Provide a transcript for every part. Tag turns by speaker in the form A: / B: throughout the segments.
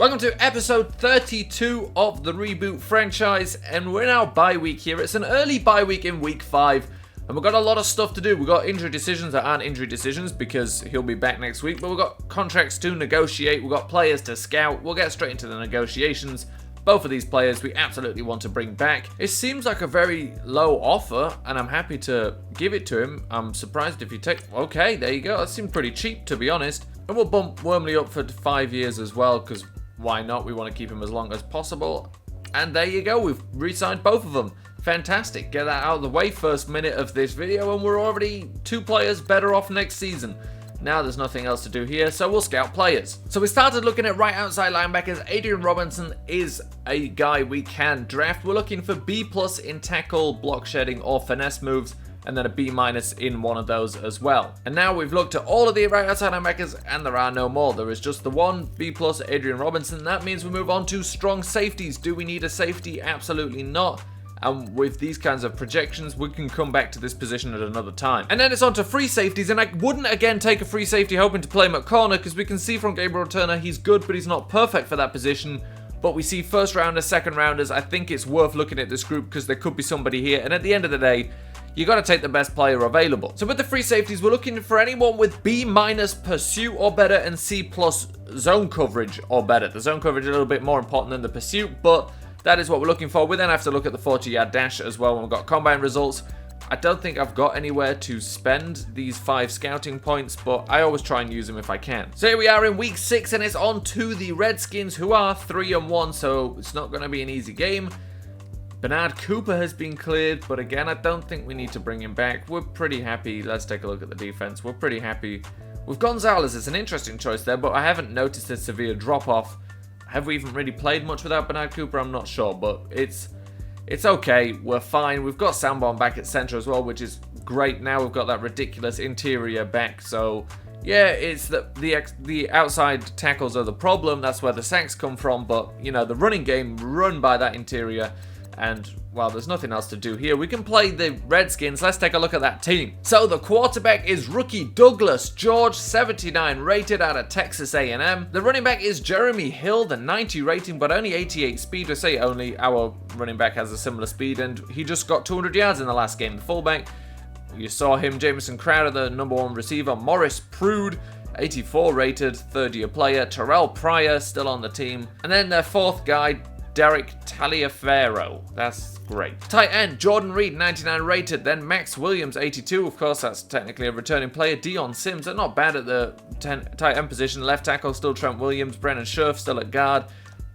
A: Welcome to episode 32 of the Reboot franchise, and we're in our bye week here. It's an early bye week in week 5, and we've got a lot of stuff to do. We've got injury decisions that aren't injury decisions because he'll be back next week, but we've got contracts to negotiate, we've got players to scout. We'll get straight into the negotiations. Both of these players we absolutely want to bring back. It seems like a very low offer, and I'm happy to give it to him. I'm surprised if you take... Okay, there you go. That seemed pretty cheap, to be honest. And we'll bump Wormley up for 5 years as well, because why not? We want to keep him as long as possible. And there you go. We've re-signed both of them. Fantastic. Get that out of the way. First minute of this video, and we're already 2 players better off next season. Now there's nothing else to do here, so we'll scout players. So we started looking at right outside linebackers. Adrian Robinson is a guy we can draft. We're looking for B+ in tackle, block shedding, or finesse moves, and then a B- in one of those as well. And now we've looked at all of the right outside linebackers, and there are no more. There is just the one B+ Adrian Robinson. That means we move on to strong safeties. Do we need a safety? Absolutely not. And with these kinds of projections, we can come back to this position at another time. And then it's on to free safeties, and I wouldn't again take a free safety hoping to play him at corner, because we can see from Gabriel Turner he's good, but he's not perfect for that position. But we see first rounders, second rounders. I think it's worth looking at this group because there could be somebody here, and at the end of the day, you got to take the best player available. So with the free safeties, we're looking for anyone with B- pursuit or better and C+ zone coverage or better. The zone coverage is a little bit more important than the pursuit, but that is what we're looking for. We then have to look at the 40-yard dash as well when we've got combine results. I don't think I've got anywhere to spend these 5 scouting points, but I always try and use them if I can. So here we are in week 6, and it's on to the Redskins, who are 3-1, so it's not going to be an easy game. Bernard Cooper has been cleared, but again, I don't think we need to bring him back. We're pretty happy. Let's take a look at the defense. We're pretty happy. With Gonzalez, it's an interesting choice there, but I haven't noticed a severe drop-off. Have we even really played much without Bernard Cooper? I'm not sure, but it's okay. We're fine. We've got Sanborn back at center as well, which is great. Now we've got that ridiculous interior back, so yeah, it's the outside tackles are the problem. That's where the sacks come from, but you know, the running game run by that interior. And, well, there's nothing else to do here. We can play the Redskins. Let's take a look at that team. So the quarterback is rookie Douglas George, 79 rated out of Texas A&M. The running back is Jeremy Hill, the 90 rating, but only 88 speed. I say only, our running back has a similar speed, and he just got 200 yards in the last game. The fullback, you saw him, Jamison Crowder, the number 1 receiver. Morris Prude, 84 rated, third-year player. Terrell Pryor, still on the team. And then their 4th guy, Derek Taliaferro. That's great. Tight end, Jordan Reed, 99 rated. Then Max Williams, 82. Of course, that's technically a returning player. Dion Sims, they're not bad at the tight end position. Left tackle, still Trent Williams. Brennan Scherf, still at guard.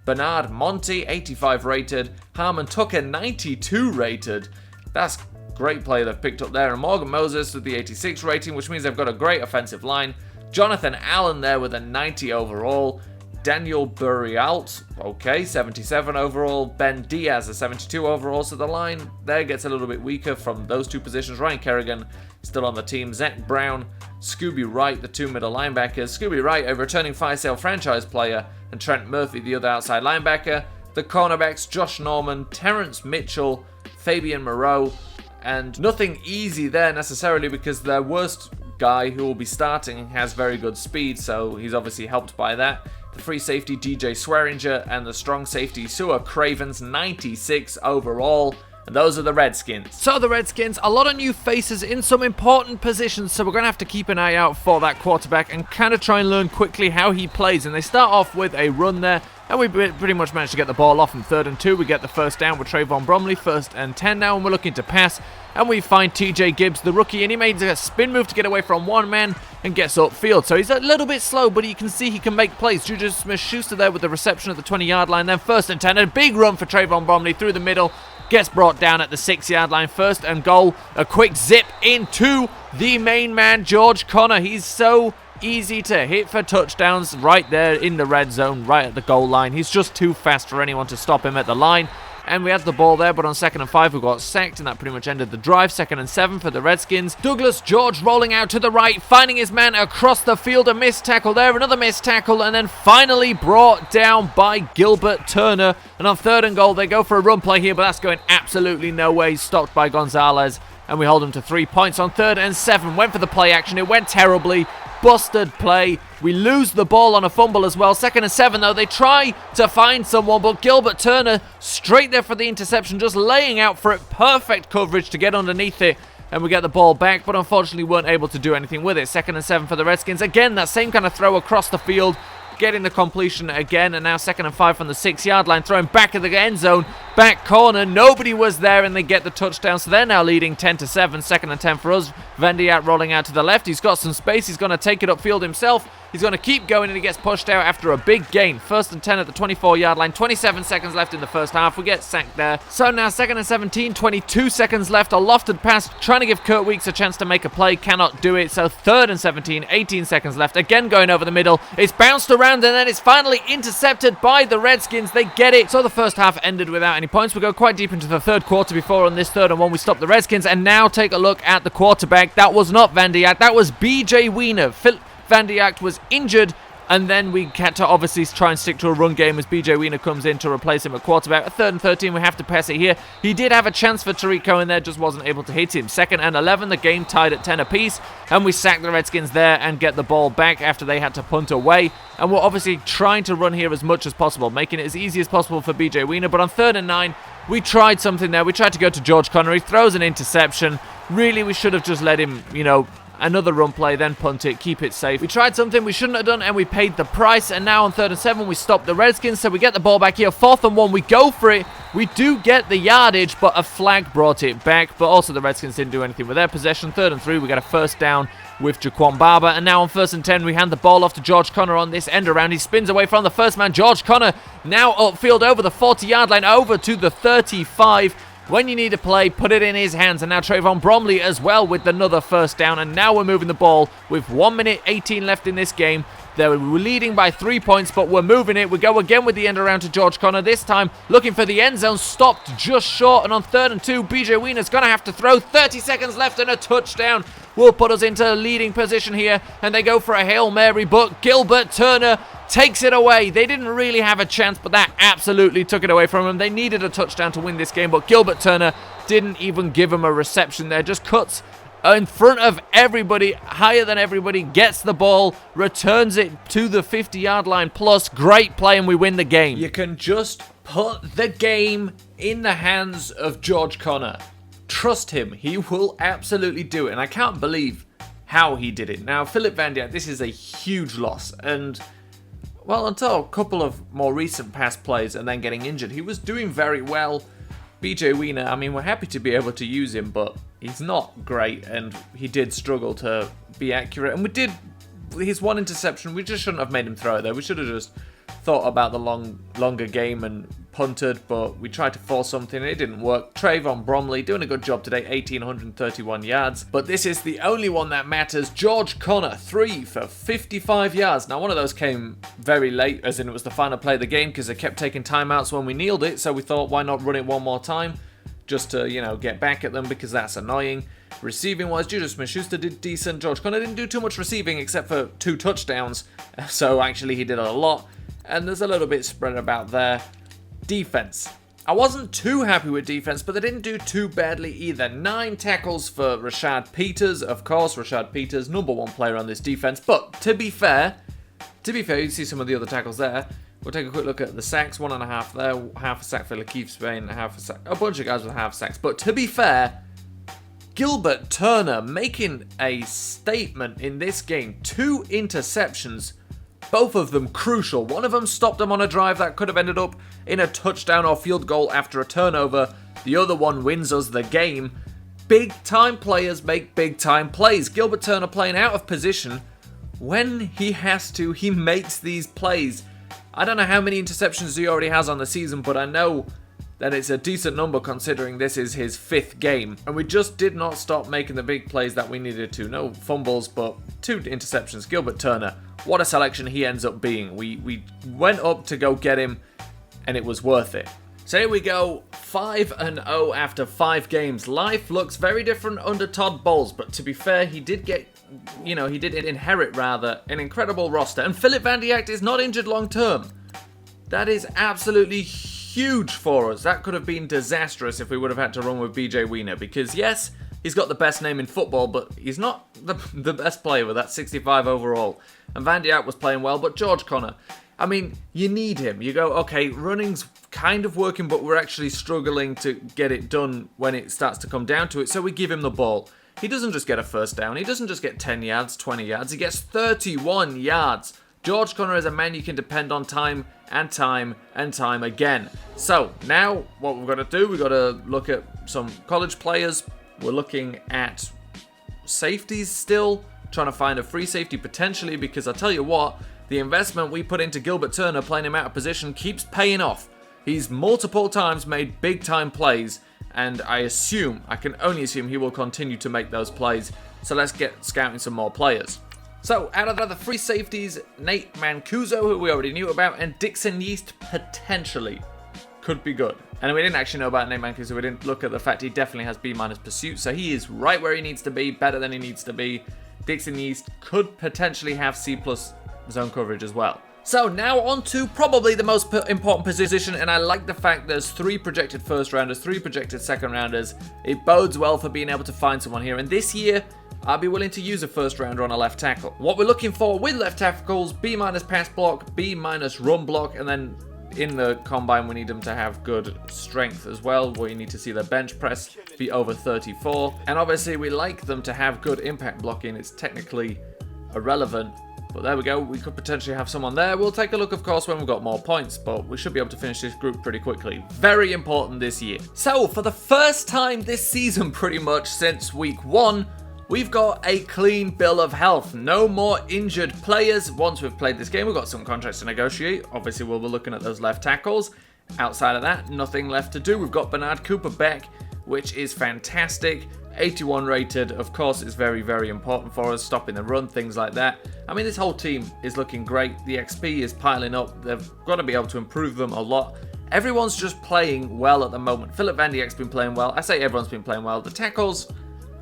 A: Bernard Monty, 85 rated. Harmon Tucker, 92 rated. That's great player they've picked up there. And Morgan Moses with the 86 rating, which means they've got a great offensive line. Jonathan Allen there with a 90 overall. Daniel Burrialt, okay, 77 overall. Ben Diaz, a 72 overall. So the line there gets a little bit weaker from those 2 positions. Ryan Kerrigan still on the team. Zach Brown, Scooby Wright, the 2 middle linebackers. Scooby Wright, a returning 5-sale franchise player, and Trent Murphy, the other outside linebacker. The cornerbacks, Josh Norman, Terrence Mitchell, Fabian Moreau, and nothing easy there necessarily because their worst guy who will be starting has very good speed, so he's obviously helped by that. The free safety, DJ Swearinger, and the strong safety, Sua Cravens, 96 overall. And those are the Redskins. So the Redskins, a lot of new faces in some important positions, so we're going to have to keep an eye out for that quarterback and kind of try and learn quickly how he plays. And they start off with a run there, and we pretty much managed to get the ball off in 3rd and 2. We get the first down with Trayvon Bromley, 1st and 10 now, and we're looking to pass. And we find TJ Gibbs, the rookie, and he made a spin move to get away from one man and gets upfield. So he's a little bit slow, but you can see he can make plays. Juju Smith-Schuster there with the reception at the 20-yard line. Then 1st and 10, a big run for Trayvon Bromley through the middle. Gets brought down at the 6-yard line. 1st and goal. A quick zip into the main man, George Connor. He's so easy to hit for touchdowns right there in the red zone, right at the goal line. He's just too fast for anyone to stop him at the line. And we had the ball there, but on 2nd and 5, we got sacked, and that pretty much ended the drive. 2nd and 7 for the Redskins. Douglas George rolling out to the right, finding his man across the field. A missed tackle there, another missed tackle, and then finally brought down by Gilbert Turner. And on 3rd and goal, they go for a run play here, but that's going absolutely nowhere. He's stopped by Gonzalez. and we hold them to 3 points on 3rd and 7. Went for the play action. It went terribly. busted play. We lose the ball on a fumble as well. 2nd and 7 though. They try to find someone, but Gilbert Turner straight there for the interception, just laying out for it. Perfect coverage to get underneath it. And we get the ball back, but unfortunately weren't able to do anything with it. 2nd and 7 for the Redskins. Again, that same kind of throw across the field. Getting the completion again, and now 2nd and 5 from the 6-yard line, throwing back at the end zone, back corner, nobody was there, and they get the touchdown, so they're now leading 10-7, 2nd and 10 for us. Van Diak rolling out to the left, he's got some space, he's going to take it upfield himself, he's going to keep going, and he gets pushed out after a big gain. 1st and 10 at the 24-yard line, 27 seconds left in the first half, we get sacked there. So now 2nd and 17, 22 seconds left, a lofted pass, trying to give Kurt Weeks a chance to make a play, cannot do it, so 3rd and 17, 18 seconds left, again going over the middle, it's bounced around, and then it's finally intercepted by the Redskins. They get it. So the first half ended without any points. We go quite deep into the third quarter before on this 3rd and 1 we stop the Redskins. And now take a look at the quarterback. That was not Van Diak. That was BJ Wiener. Phil Van Diak was injured. And then we had to obviously try and stick to a run game as BJ Wiener comes in to replace him at quarterback. At 3rd and 13, we have to pass it here. He did have a chance for Tariq Cohen there, just wasn't able to hit him. 2nd and 11, the game tied at 10 apiece. And we sack the Redskins there and get the ball back after they had to punt away. And we're obviously trying to run here as much as possible, making it as easy as possible for BJ Wiener. But on 3rd and 9, we tried something there. We tried to go to George Connery, throws an interception. Really, we should have just let him, another run play, then punt it, keep it safe. We tried something we shouldn't have done, and we paid the price. And now on 3rd and 7, we stop the Redskins, so we get the ball back here. 4th and 1, we go for it. We do get the yardage, but a flag brought it back. But also the Redskins didn't do anything with their possession. 3rd and 3, we get a first down with Jaquan Barber. And now on 1st and 10, we hand the ball off to George Connor on this end around. He spins away from the first man. George Connor now upfield over the 40-yard line, over to the 35. When you need a play, put it in his hands. And now Trayvon Bromley as well with another first down. And now we're moving the ball with 1 minute 18 left in this game. We're leading by 3 points, but we're moving it. We go again with the end around to George Connor. This time looking for the end zone. Stopped just short. And on 3rd and 2, BJ Wiener's going to have to throw. 30 seconds left and a touchdown will put us into a leading position here. And they go for a Hail Mary, but Gilbert Turner takes it away. They didn't really have a chance, but that absolutely took it away from them. They needed a touchdown to win this game, but Gilbert Turner didn't even give him a reception there. Just cuts in front of everybody, higher than everybody, gets the ball, returns it to the 50-yard line plus. Great play, and we win the game. You can just put the game in the hands of George Connor. Trust him. He will absolutely do it, and I can't believe how he did it. Now, Philip Van Diak, this is a huge loss, and well, until a couple of more recent past plays and then getting injured, he was doing very well. BJ Wiener, I mean, we're happy to be able to use him, but he's not great, and he did struggle to be accurate. And we did, his one interception, we just shouldn't have made him throw it there. We should have just thought about the longer game and punted, but we tried to force something and it didn't work. Trayvon Bromley doing a good job today, 1,831 yards. But this is the only one that matters. George Connor, 3 for 55 yards. Now, one of those came very late, as in it was the final play of the game, because they kept taking timeouts when we kneeled it, so we thought, why not run it one more time? Just to, get back at them, because that's annoying. Receiving-wise, Juju Smith-Schuster did decent. George Connor didn't do too much receiving, except for 2 touchdowns, so actually he did a lot. And there's a little bit spread about there. Defense. I wasn't too happy with defense, but they didn't do too badly either. 9 tackles for Rashad Peters. Of course, Rashad Peters, #1 player on this defense. But to be fair, you see some of the other tackles there. We'll take a quick look at the sacks. 1.5 there. Half a sack for Lakeith Spain. Half a sack. A bunch of guys with half sacks. But to be fair, Gilbert Turner making a statement in this game. 2 interceptions. Both of them crucial. One of them stopped them on a drive that could have ended up in a touchdown or field goal after a turnover. The other one wins us the game. Big time players make big time plays. Gilbert Turner playing out of position. When he has to, he makes these plays. I don't know how many interceptions he already has on the season, but I know that it's a decent number considering this is his 5th game. And we just did not stop making the big plays that we needed to. No fumbles, but 2 interceptions. Gilbert Turner, what a selection he ends up being. We went up to go get him, and it was worth it. So here we go, 5-0 after 5 games. Life looks very different under Todd Bowles, but to be fair, he did inherit an incredible roster. And Philip Van Diak is not injured long term. That is absolutely huge for us. That could have been disastrous if we would have had to run with BJ Wiener, because yes, he's got the best name in football, but he's not the best player with that 65 overall. And Van Dijk was playing well, but George Connor, I mean, you need him. You go, okay, running's kind of working, but we're actually struggling to get it done when it starts to come down to it, so we give him the ball. He doesn't just get a first down. He doesn't just get 10 yards, 20 yards. He gets 31 yards. George Connor is a man you can depend on time and time and time again. So now what we've got to do, we've got to look at some college players. We're looking at safeties still, trying to find a free safety potentially, because I tell you what, the investment we put into Gilbert Turner playing him out of position keeps paying off. He's multiple times made big time plays, and I can only assume he will continue to make those plays. So let's get scouting some more players. So, out of the free safeties, Nate Mancuso, who we already knew about, and Dixon Yeast potentially could be good. And we didn't actually know about Nate Mancuso, we didn't look at the fact he definitely has B- pursuit, so he is right where he needs to be, better than he needs to be. Dixon Yeast could potentially have C+ zone coverage as well. So now on to probably the most important position, and I like the fact there's 3 projected first rounders, 3 projected second rounders. It bodes well for being able to find someone here, and this year I'll be willing to use a first rounder on a left tackle. What we're looking for with left tackles, B- pass block, B- run block, and then in the combine we need them to have good strength as well, where you need to see their bench press be over 34. And obviously we like them to have good impact blocking. It's technically irrelevant, but there we go. We could potentially have someone there. We'll take a look, of course, when we've got more points, but we should be able to finish this group pretty quickly. Very important this year. So for the first time this season, pretty much since week 1, we've got a clean bill of health. No more injured players. Once we've played this game, we've got some contracts to negotiate. Obviously, we'll be looking at those left tackles. Outside of that, nothing left to do. We've got Bernard Cooper back, which is fantastic. 81 rated, of course, is very, very important for us. Stopping the run, things like that. I mean, this whole team is looking great. The XP is piling up. They've got to be able to improve them a lot. Everyone's just playing well at the moment. Philip Van Dijk's been playing well. I say everyone's been playing well. The tackles,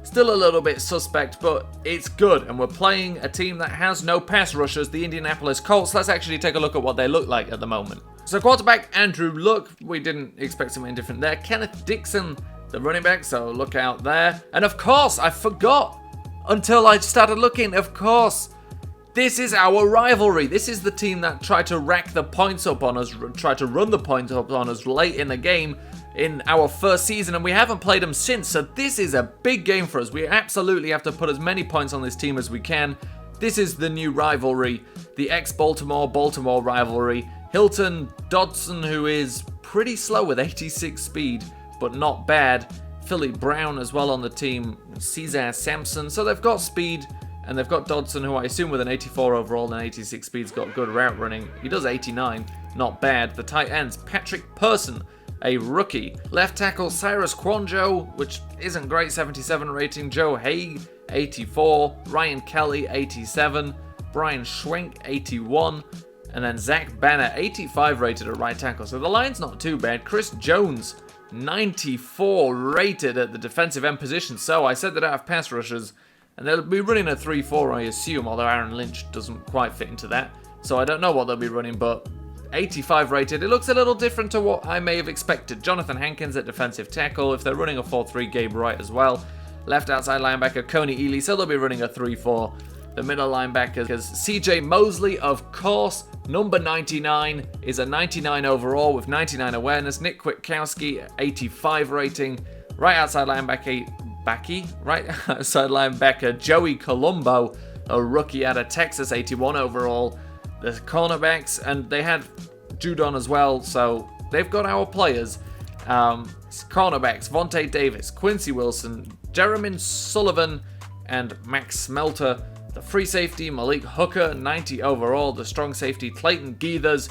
A: still a little bit suspect, but it's good. And we're playing a team that has no pass rushers, the Indianapolis Colts. Let's actually take a look at what they look like at the moment. So quarterback, Andrew Luck. We didn't expect something different there. Kenneth Dixon, the running back, so look out there. And of course, I forgot until I started looking, of course, this is our rivalry. This is the team that tried to rack the points up on us, tried to run the points up on us late in the game in our first season, and we haven't played them since, so this is a big game for us. We absolutely have to put as many points on this team as we can. This is the new rivalry, the ex-Baltimore rivalry. Hilton Dodson, who is pretty slow with 86 speed, but not bad. Philly Brown as well on the team. Cesar Sampson. So they've got speed, and they've got Dodson, who I assume with an 84 overall and 86 speed's got good route running. He does 89, not bad. The tight ends, Patrick Person, a rookie. Left tackle, Cyrus Quanjo, which isn't great, 77 rating. Joe Haig, 84. Ryan Kelly, 87. Brian Schwenk, 81. And then Zach Banner, 85 rated at right tackle. So the line's not too bad. Chris Jones, 94 rated at the defensive end position. So I said that I have pass rushers, and they'll be running a 3-4, I assume, although Aaron Lynch doesn't quite fit into that. So I don't know what they'll be running, but 85 rated. It looks a little different to what I may have expected. Jonathan Hankins at defensive tackle. If they're running a 4-3, Gabe Wright as well. Left outside linebacker, Coney Ely. So they'll be running a 3-4. The middle linebackers, CJ Mosley, of course. Number 99 is a 99 overall with 99 awareness. Nick Kwiatkowski, 85 rating. Right outside linebacker, Joey Colombo, a rookie out of Texas, 81 overall. The cornerbacks, and they had Judon as well, so they've got our players. Cornerbacks, Vontae Davis, Quincy Wilson, Jeremy Sullivan, and Max Smelter. The free safety, Malik Hooker, 90 overall. The strong safety, Clayton Geethers.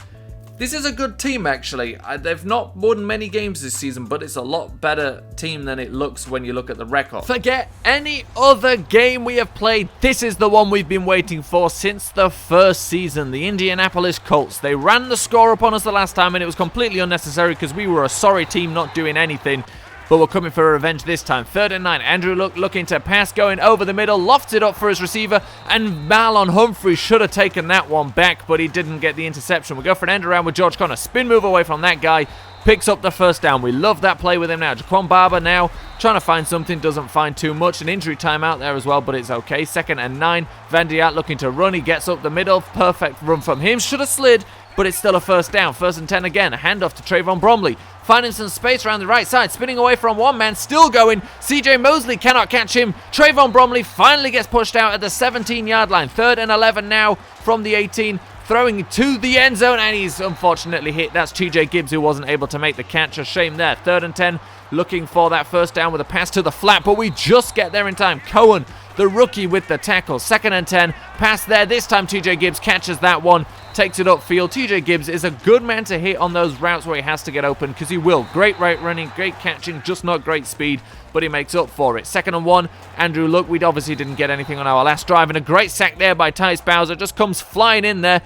A: This is a good team, actually. They've not won many games this season, but it's a lot better team than it looks when you look at the record. Forget any other game we have played. This is the one we've been waiting for since the first season. The Indianapolis Colts. They ran the score up on us the last time, and it was completely unnecessary because we were a sorry team not doing anything. But we're coming for a revenge this time. 3rd and 9. Andrew Luck looking to pass, going over the middle, lofts it up for his receiver, and Marlon Humphrey should have taken that one back, but he didn't get the interception. We go for an end around with George Connor. Spin move away from that guy. Picks up the first down. We love that play with him now. Jaquan Barber now trying to find something, doesn't find too much. An injury timeout there as well, but it's okay. 2nd and 9. Van Diat looking to run. He gets up the middle. Perfect run from him. Should have slid, but it's still a first down. 1st and 10 again. A handoff to Trayvon Bromley. Finding some space around the right side. Spinning away from one man. Still going. CJ Mosley cannot catch him. Trayvon Bromley finally gets pushed out at the 17-yard line. 3rd and 11 now from the 18. Throwing to the end zone, and he's unfortunately hit. That's TJ Gibbs who wasn't able to make the catch. A shame there. 3rd and 10. Looking for that first down with a pass to the flat, but we just get there in time. Cohen, the rookie, with the tackle. 2nd and 10. Pass there. This time TJ Gibbs catches that one. Takes it upfield. TJ Gibbs is a good man to hit on those routes where he has to get open, because he will. Great route running, great catching, just not great speed, but he makes up for it. 2nd and 1. Andrew Luck, we obviously didn't get anything on our last drive, and a great sack there by Tyus Bowser. Just comes flying in there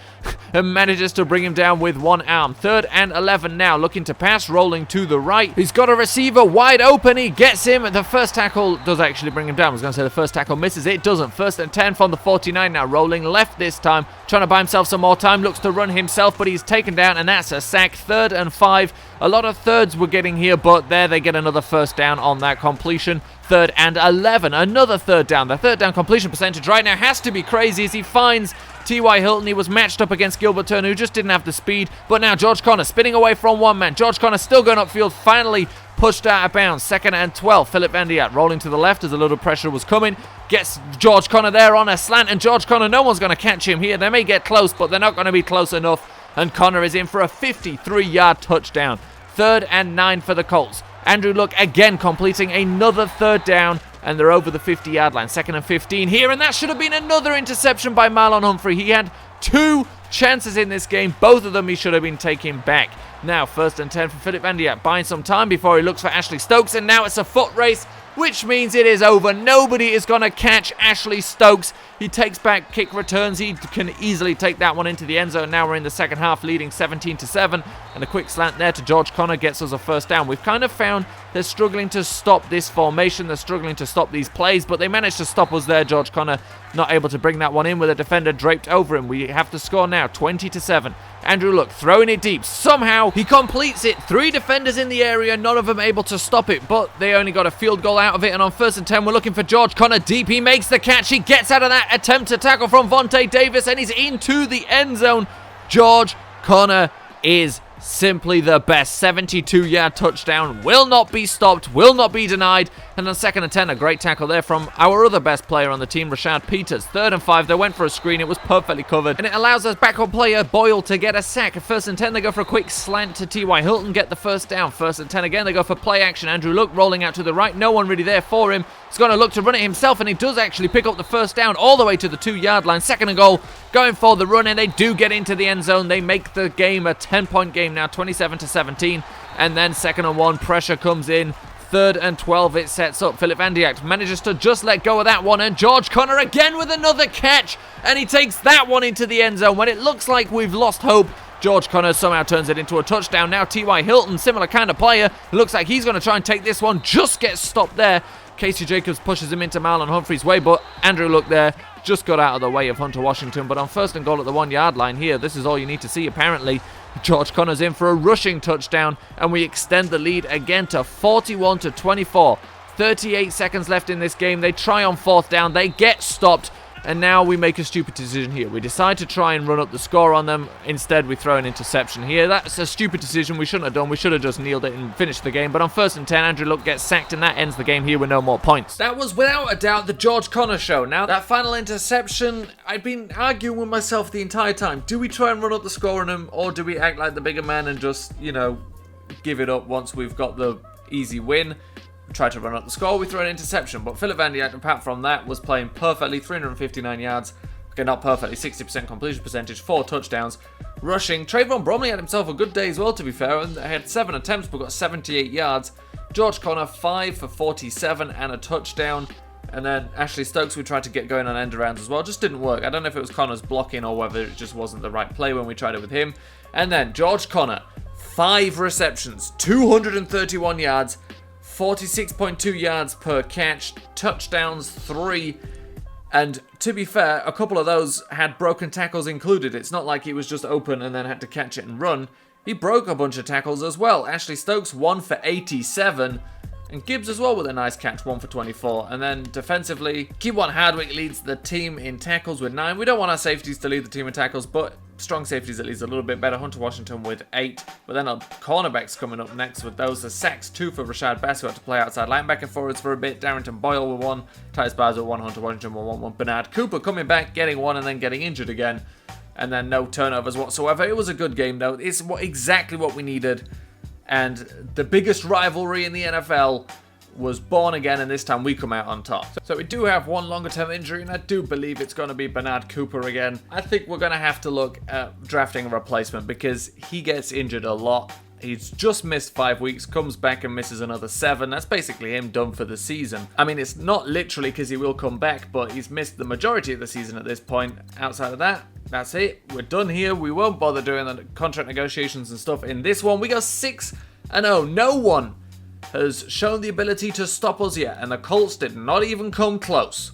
A: and manages to bring him down with one arm. 3rd and 11 now. Looking to pass, rolling to the right. He's got a receiver wide open. He gets him. The first tackle does actually bring him down. I was going to say the first tackle misses. It doesn't. 1st and 10 from the 49 now. Rolling left this time. Trying to buy himself some more time. Looks to run himself, but he's taken down, and that's a sack. 3rd and 5. A lot of thirds we're getting here, but there they get another first down on that completion. 3rd and 11. Another 3rd down. The 3rd down completion percentage right now has to be crazy as he finds T.Y. Hilton. He was matched up against Gilbert Turner, who just didn't have the speed. But now George Connor spinning away from one man. George Connor still going upfield. Finally pushed out of bounds. 2nd and 12. Philip Van Diat rolling to the left as a little pressure was coming. Gets George Connor there on a slant. And George Connor, no one's going to catch him here. They may get close, but they're not going to be close enough. And Connor is in for a 53-yard touchdown. 3rd and 9 for the Colts. Andrew Luck again completing another 3rd down, and they're over the 50-yard line. 2nd and 15 here, and that should have been another interception by Marlon Humphrey. He had 2 chances in this game. Both of them he should have been taking back. Now 1st and 10 for Philip Van Diat, buying some time before he looks for Ashley Stokes, and now it's a foot race, which means it is over. Nobody is going to catch Ashley Stokes. He takes back kick returns. He can easily take that one into the end zone. Now we're in the second half, leading 17-7. And a quick slant there to George Connor gets us a first down. We've kind of found they're struggling to stop this formation. They're struggling to stop these plays, but they managed to stop us there. George Connor not able to bring that one in with a defender draped over him. We have to score now, 20-7. Andrew Luck throwing it deep. Somehow he completes it. 3 defenders in the area, none of them able to stop it, but they only got a field goal out of it. And on 1st and 10, we're looking for George Connor deep. He makes the catch. He gets out of that attempt to tackle from Vontae Davis, and he's into the end zone. George Connor is simply the best. 72-yard touchdown. Will not be stopped. Will not be denied. And on 2nd and 10, a great tackle there from our other best player on the team, Rashad Peters. 3rd and 5, they went for a screen. It was perfectly covered. And it allows us backup player Boyle to get a sack. At 1st and 10, they go for a quick slant to T.Y. Hilton, get the first down. 1st and 10 again, they go for play action. Andrew Luck rolling out to the right. No one really there for him. He's going to look to run it himself, and he does actually pick up the first down all the way to the 2-yard line. 2nd and goal, going for the run, and they do get into the end zone. They make the game a 10-point game now, 27-17. And then 2nd and 1, pressure comes in. 3rd and 12, it sets up. Philip Van Diat manages to just let go of that one, and George Connor again with another catch, and he takes that one into the end zone. When it looks like we've lost hope, George Connor somehow turns it into a touchdown. Now T.Y. Hilton, similar kind of player, looks like he's going to try and take this one, just gets stopped there. Casey Jacobs pushes him into Marlon Humphrey's way, but Andrew Luck there just got out of the way of Hunter Washington. But on 1st and goal at the 1-yard line here, this is all you need to see apparently. George Connor's in for a rushing touchdown, and we extend the lead again to 41-24. 38 seconds left in this game. They try on 4th down. They get stopped. And now we make a stupid decision here. We decide to try and run up the score on them. Instead, we throw an interception here. That's a stupid decision we shouldn't have done. We should have just kneeled it and finished the game. But on 1st and 10, Andrew Luck gets sacked, and that ends the game here with no more points. That was without a doubt the George Connor show. Now, that final interception, I'd been arguing with myself the entire time. Do we try and run up the score on him, or do we act like the bigger man and just, give it up once we've got the easy win? Try to run up the score, we throw an interception, but Philip Van Diat, apart from that, was playing perfectly, 359 yards, okay, not perfectly, 60% completion percentage, 4 touchdowns, rushing. Trayvon Bromley had himself a good day as well, to be fair, and had 7 attempts, but got 78 yards. George Connor, 5 for 47 and a touchdown, and then Ashley Stokes, we tried to get going on end arounds as well, just didn't work. I don't know if it was Connor's blocking or whether it just wasn't the right play when we tried it with him. And then George Connor, 5 receptions, 231 yards, 46.2 yards per catch, touchdowns 3, and to be fair, a couple of those had broken tackles included. It's not like he was just open and then had to catch it and run. He broke a bunch of tackles as well. Ashley Stokes, 1 for 87, And Gibbs as well with a nice catch, 1 for 24. And then defensively, Keywan Hardwick leads the team in tackles with 9. We don't want our safeties to lead the team in tackles, but strong safeties at least a little bit better. Hunter Washington with 8. But then our cornerbacks coming up next with those. The sacks, 2 for Rashad Bass, who had to play outside linebacker for us for a bit. Darrington Boyle with 1. Tyus Barnes with 1. Hunter Washington with 1. Bernard Cooper coming back, getting 1 and then getting injured again. And then no turnovers whatsoever. It was a good game though. It's exactly what we needed. And the biggest rivalry in the NFL was born again, and this time we come out on top. So we do have one longer term injury, and I do believe it's going to be Bernard Cooper again. I think we're going to have to look at drafting a replacement because he gets injured a lot. He's just missed 5 weeks, comes back and misses another 7. That's basically him done for the season. I mean, it's not literally because he will come back, but he's missed the majority of the season at this point. Outside of that, that's it. We're done here. We won't bother doing the contract negotiations and stuff in this one. We go 6-0. No one has shown the ability to stop us yet, and the Colts did not even come close.